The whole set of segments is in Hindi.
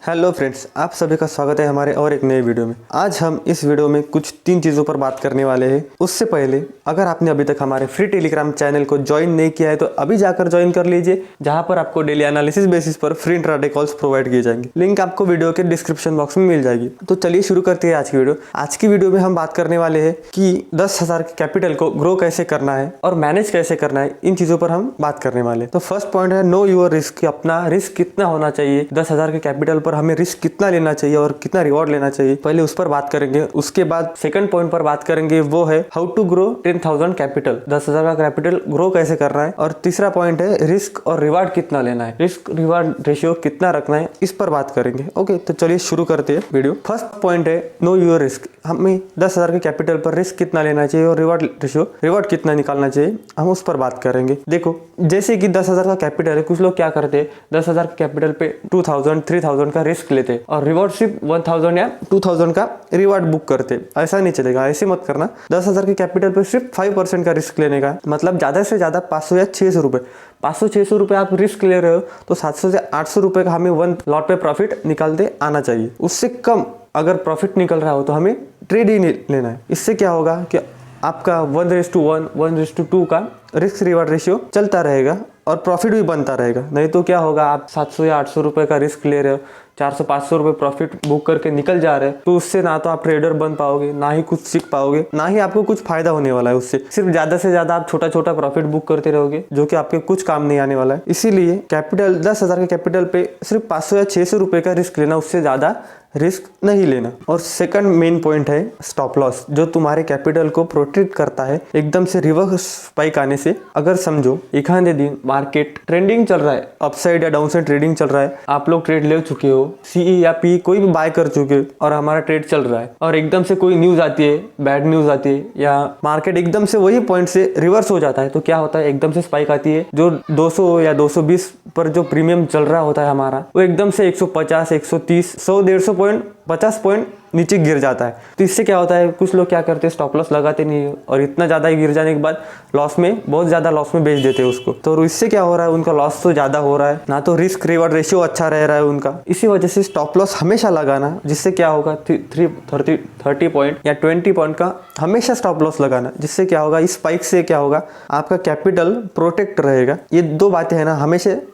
हेलो फ्रेंड्स, आप सभी का स्वागत है हमारे और एक नए वीडियो में। आज हम इस वीडियो में कुछ 3 चीज़ों पर बात करने वाले हैं। उससे पहले अगर आपने अभी तक हमारे फ्री टेलीग्राम चैनल को ज्वाइन नहीं किया है तो अभी जाकर ज्वाइन कर लीजिए, जहां पर आपको डेली एनालिसिस बेसिस पर फ्री इंट्राडे कॉल्स प्रोवाइड किए जाएंगे। लिंक आपको वीडियो के डिस्क्रिप्शन बॉक्स में मिल जाएगी। तो चलिए शुरू करते हैं आज की वीडियो। आज की वीडियो में हम बात करने वाले हैं कि 10,000 के कैपिटल को ग्रो कैसे करना है और मैनेज कैसे करना है, इन चीज़ों पर हम बात करने वाले हैं। तो फर्स्ट पॉइंट है नो योर रिस्क। अपना रिस्क कितना होना चाहिए, 10,000 के कैपिटल पर हमें रिस्क कितना लेना चाहिए और कितना रिवॉर्ड लेना चाहिए, पहले उस पर बात करेंगे। उसके बाद सेकंड पॉइंट पर बात करेंगे, वो है हाउ टू ग्रो 10,000 कैपिटल, 10,000 का कैपिटल ग्रो कैसे करना है। और तीसरा पॉइंट है रिस्क और रिवार्ड कितना लेना है, रिस्क रिवार्ड रेशियो कितना रखना है, इस पर बात करेंगे। ओके, तो चलिए शुरू करते हैं वीडियो। फर्स्ट पॉइंट है नो योर रिस्क। हमें 10,000 के कैपिटल पर रिस्क कितना लेना चाहिए और रिवार्ड रेशियो, रिवार्ड कितना निकालना चाहिए, हम उस पर बात करेंगे। देखो, जैसे कि 10,000 का कैपिटल है, कुछ लोग क्या करते हैं 10,000 के कैपिटल पे 2,000 3,000 का रिस्क लेते हैं और रिवॉर्ड सिर्फ 1,000 या 2,000 का रिवॉर्ड बुक करते। ऐसा नहीं चलेगा, ऐसे मत करना। 10,000 के कैपिटल पे सिर्फ 5% का रिस्क लेने का, मतलब ज़्यादा से ज़्यादा 500 या 600 रुपये, 500-600 रुपये आप रिस्क ले रहे हो तो 700 से 800 रुपये का हमें वन लॉट पे प्रॉफिट निकालते आना चाहिए। उससे कम अगर प्रॉफिट निकल रहा हो तो हमें ट्रेड ही नहीं लेना है। इससे क्या होगा कि आपका 1:1, 1:2 का रिस्क रिवार्ड रेशियो चलता रहेगा और प्रॉफिट भी बनता रहेगा। नहीं तो क्या होगा, आप 700 या 800 रुपये का रिस्क ले रहे हो, 400-500 रुपये प्रॉफिट बुक करके निकल जा रहे हैं, तो उससे ना तो आप ट्रेडर बन पाओगे, ना ही कुछ सीख पाओगे, ना ही आपको कुछ फायदा होने वाला है उससे। सिर्फ ज़्यादा से ज़्यादा आप छोटा छोटा प्रॉफिट बुक करते रहोगे, जो कि आपके कुछ काम नहीं आने वाला है। इसीलिए कैपिटल 10,000 के कैपिटल पे सिर्फ 500 या 600 रुपये का रिस्क लेना, उससे ज़्यादा रिस्क नहीं लेना। और सेकंड मेन पॉइंट है स्टॉप लॉस, जो तुम्हारे कैपिटल को प्रोटेक्ट करता है एकदम से रिवर्स स्पाइक आने से। अगर समझो एक आधे दिन मार्केट ट्रेंडिंग चल रहा है, अपसाइड या डाउनसाइड ट्रेडिंग चल रहा है, आप लोग ट्रेड ले चुके हो, सीई या पी कोई भी बाय कर चुके हो और हमारा ट्रेड चल रहा है, और एकदम से कोई न्यूज आती है, बैड न्यूज आती है, या मार्केट एकदम से वही पॉइंट से रिवर्स हो जाता है, तो क्या होता है एकदम से स्पाइक आती है। जो 200 या 220 पर जो प्रीमियम चल रहा होता है हमारा, वो एकदम से 150, 130, 100, 150 पॉइंट, 50 पॉइंट नीचे गिर जाता है। तो इससे क्या होता है, कुछ लोग क्या करते हैं स्टॉप लॉस लगाते नहीं है और इतना ज़्यादा गिर जाने के बाद लॉस में, बहुत ज़्यादा लॉस में बेच देते हैं उसको। तो इससे क्या हो रहा है, उनका लॉस तो ज़्यादा हो रहा है, ना तो रिस्क रिवॉर्ड रेशियो अच्छा रह रहा है उनका। इसी वजह से स्टॉप लॉस हमेशा लगाना, जिससे क्या होगा 30 पॉइंट या 20 पॉइंट का हमेशा स्टॉप लॉस लगाना, जिससे क्या होगा, इस स्पाइक से क्या होगा, आपका कैपिटल प्रोटेक्ट रहेगा। ये 2 बातें है ना,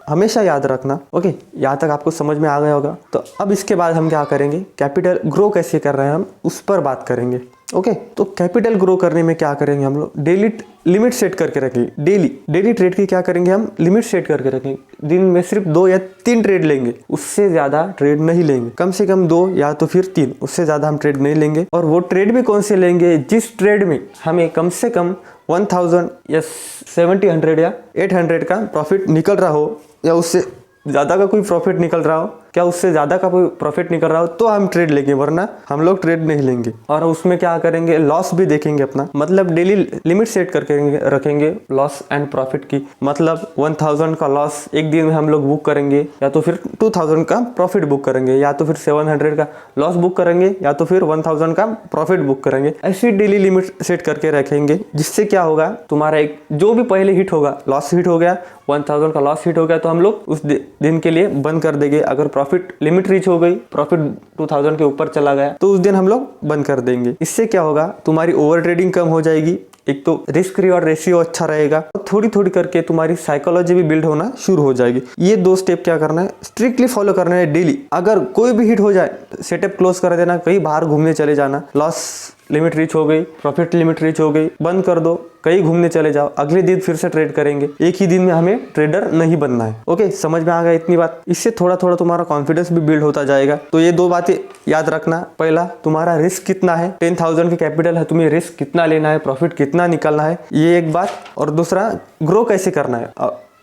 हमेशा याद रखना। ओके, यहाँ तक आपको समझ में आ गया होगा। तो अब इसके बाद हम क्या करेंगे, कैपिटल ग्रो कैसे कर रहे हैं हम उस पर बात करेंगे। ओके, तो कैपिटल ग्रो करने में क्या करेंगे हम लोग, डेली लिमिट सेट करके रखेंगे। डेली ट्रेड की क्या करेंगे हम, लिमिट सेट करके रखेंगे। दिन में सिर्फ 2 या 3 ट्रेड लेंगे, उससे ज्यादा ट्रेड नहीं लेंगे। कम से कम 2 या तो फिर 3, उससे ज्यादा हम ट्रेड नहीं लेंगे। और वो ट्रेड भी कौन से लेंगे, जिस ट्रेड में हमें कम से कम 1,000 या 700 या 800 का प्रॉफिट निकल रहा हो, या उससे ज़्यादा का कोई प्रॉफिट निकल रहा हो, क्या उससे ज़्यादा का कोई प्रॉफिट निकल रहा हो, तो हम ट्रेड लेंगे, वरना हम लोग ट्रेड नहीं लेंगे। और उसमें क्या करेंगे, लॉस भी देखेंगे अपना, मतलब डेली लिमिट सेट करके रखेंगे लॉस एंड प्रॉफिट की। मतलब 1,000 का लॉस एक दिन में हम लोग बुक करेंगे, या तो फिर 2,000 का प्रॉफिट बुक करेंगे, या तो फिर 700 का लॉस बुक करेंगे, या तो फिर 1,000 का प्रॉफिट बुक करेंगे। ऐसी डेली लिमिट सेट करके रखेंगे, जिससे क्या होगा, तुम्हारा एक जो भी पहले हिट होगा, लॉस हिट हो गया, 1,000 का लॉस हिट हो गया, तो हम लोग उस दिन के लिए बंद कर देंगे। अगर प्रॉफिट लिमिट रीच हो गई, प्रॉफिट 2,000 के ऊपर चला गया, तो उस दिन हम लोग बंद कर देंगे। इससे क्या होगा, तुम्हारी ओवर ट्रेडिंग कम हो जाएगी, एक तो रिस्क रिवॉर्ड रेशियो अच्छा रहेगा, और थोड़ी थोड़ी करके तुम्हारी साइकोलॉजी भी बिल्ड होना शुरू हो जाएगी। ये 2 स्टेप क्या करना है, स्ट्रिक्टली फॉलो करना है डेली। अगर कोई भी हिट हो जाए, सेटअप क्लोज कर देना, कहीं बाहर घूमने चले जाना, लॉस लिमिट रीच हो गई, प्रॉफिट लिमिट रीच हो गई, बंद कर दो, कहीं घूमने चले जाओ, अगले दिन फिर से ट्रेड करेंगे। एक ही दिन में हमें ट्रेडर नहीं बनना है। ओके, समझ में आ गया इतनी बात। इससे थोड़ा थोड़ा तुम्हारा कॉन्फिडेंस भी बिल्ड होता जाएगा। तो ये 2 बातें याद रखना, पहला तुम्हारा रिस्क कितना है, 10,000 की कैपिटल है, तुम्हें रिस्क कितना लेना है, प्रॉफिट कितना निकालना है, ये एक बात। और दूसरा, ग्रो कैसे करना है,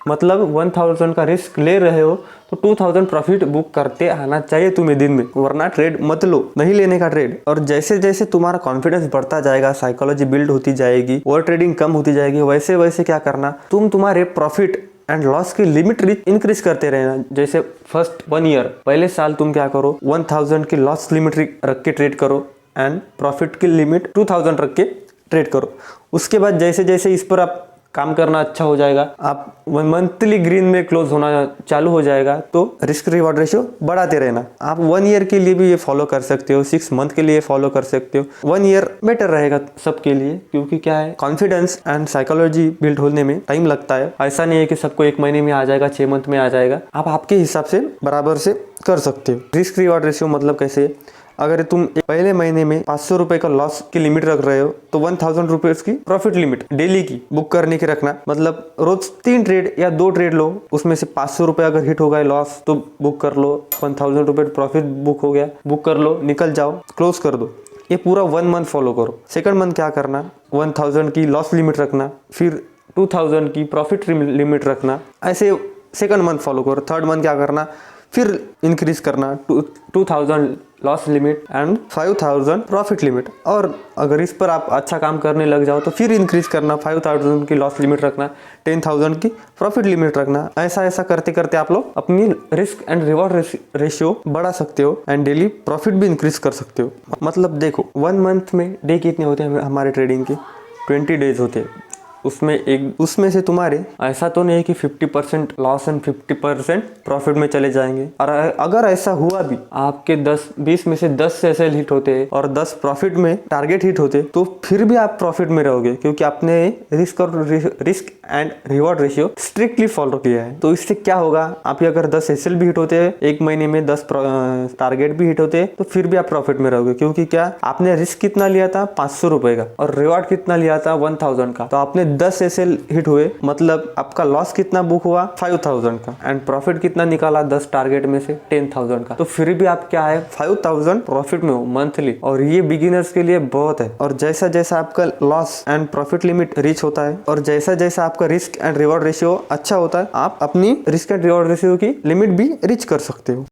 मतलब 1,000 का रिस्क ले रहे हो तो 2,000 प्रॉफिट बुक करते आना चाहिए तुम्हें दिन में, वरना ट्रेड मत लो, नहीं लेने का ट्रेड। और जैसे जैसे तुम्हारा कॉन्फिडेंस बढ़ता जाएगा, साइकोलॉजी बिल्ड होती जाएगी, ओवर ट्रेडिंग कम होती जाएगी, वैसे वैसे क्या करना, तुम्हारे प्रॉफिट एंड लॉस की लिमिट इंक्रीज करते रहना। जैसे फर्स्ट 1 ईयर, पहले साल तुम क्या करो, 1,000 की लॉस लिमिट रख के ट्रेड करो एंड प्रॉफिट की लिमिट 2,000 रख के ट्रेड करो। उसके बाद जैसे जैसे इस पर आप काम करना अच्छा हो जाएगा, आप मंथली ग्रीन में क्लोज होना चालू हो जाएगा। तो रिस्क रिवॉर्ड रेशियो बढ़ाते रहना। आप 1 ईयर के लिए भी ये फॉलो कर सकते हो, 6 मंथ के लिए फॉलो कर सकते हो। 1 ईयर बेटर रहेगा सबके लिए, क्योंकि क्या है, कॉन्फिडेंस एंड साइकोलॉजी बिल्ड होने में टाइम लगता है। ऐसा नहीं है कि सबको 1 महीने में आ जाएगा, 6 मंथ में आ जाएगा। आप आपके हिसाब से बराबर से कर सकते हो। रिस्क रिवॉर्ड रेशियो मतलब कैसे, अगर तुम पहले महीने में 500 रुपए का लॉस की लिमिट रख रहे हो तो 1000 रुपीज की प्रॉफिट लिमिट डेली की बुक करने की रखना। मतलब रोज 3 ट्रेड या 2 ट्रेड लो, उसमें से 500 रुपए अगर हिट हो गए लॉस तो बुक कर लो, 1000 रुपए प्रॉफिट बुक हो गया, बुक कर लो, निकल जाओ, क्लोज कर दो। ये पूरा 1 मंथ फॉलो करो। सेकंड मंथ क्या करना, 1000 की लॉस लिमिट रखना, फिर 2000 की प्रॉफिट लिमिट रखना। ऐसे सेकंड मंथ फॉलो करो। थर्ड मंथ क्या करना, फिर इंक्रीज करना 2000 loss limit and 5000 profit limit. और अगर इस पर आप अच्छा काम करने लग जाओ तो फिर इंक्रीज करना, 5000 की लॉस लिमिट रखना, 10000 की प्रॉफिट लिमिट रखना। ऐसा ऐसा करते करते आप लोग अपनी रिस्क एंड रिवॉर्ड रेशियो बढ़ा सकते हो एंड डेली प्रॉफिट भी इंक्रीज कर सकते हो। मतलब देखो 1 मंथ में डे कितने होते हैं हमारे ट्रेडिंग के, 20 डेज होते हैं। उसमें से तुम्हारे ऐसा तो नहीं है कि 50% लॉस एंड 50% प्रॉफिट में चले जाएंगे। और अगर ऐसा हुआ भी, आपके 20 में से 10 एसएल हिट होते और 10 प्रॉफिट में टारगेट हिट होते, तो फिर भी आप प्रॉफिट में रहोगे, क्योंकि आपने risk and reward ratio strictly follow किया है। तो इससे क्या होगा, आप अगर 10 एसएल भी हिट होते हैं, 1 महीने में 10 टारगेट भी हिट होते, तो फिर भी आप प्रॉफिट में रहोगे, क्योंकि क्या, आपने रिस्क कितना लिया था 500 रुपए का और रिवॉर्ड कितना लिया था 1000 का। तो आपने 10 एसएल हिट हुए, मतलब आपका लॉस कितना बुक हुआ 5000 का एंड प्रॉफिट कितना निकाला 10 टारगेट में से 10000 का। तो फिर भी आप क्या है 5000 प्रॉफिट में हो मंथली, और ये बिगिनर्स के लिए बहुत है। और जैसा जैसा आपका loss and profit limit reach होता है और जैसा जैसा आपका रिस्क एंड रिवॉर्ड रेशियो अच्छा होता है, आप अपनी रिस्क एंड रिवॉर्ड रेशियो की लिमिट भी रीच कर सकते हो।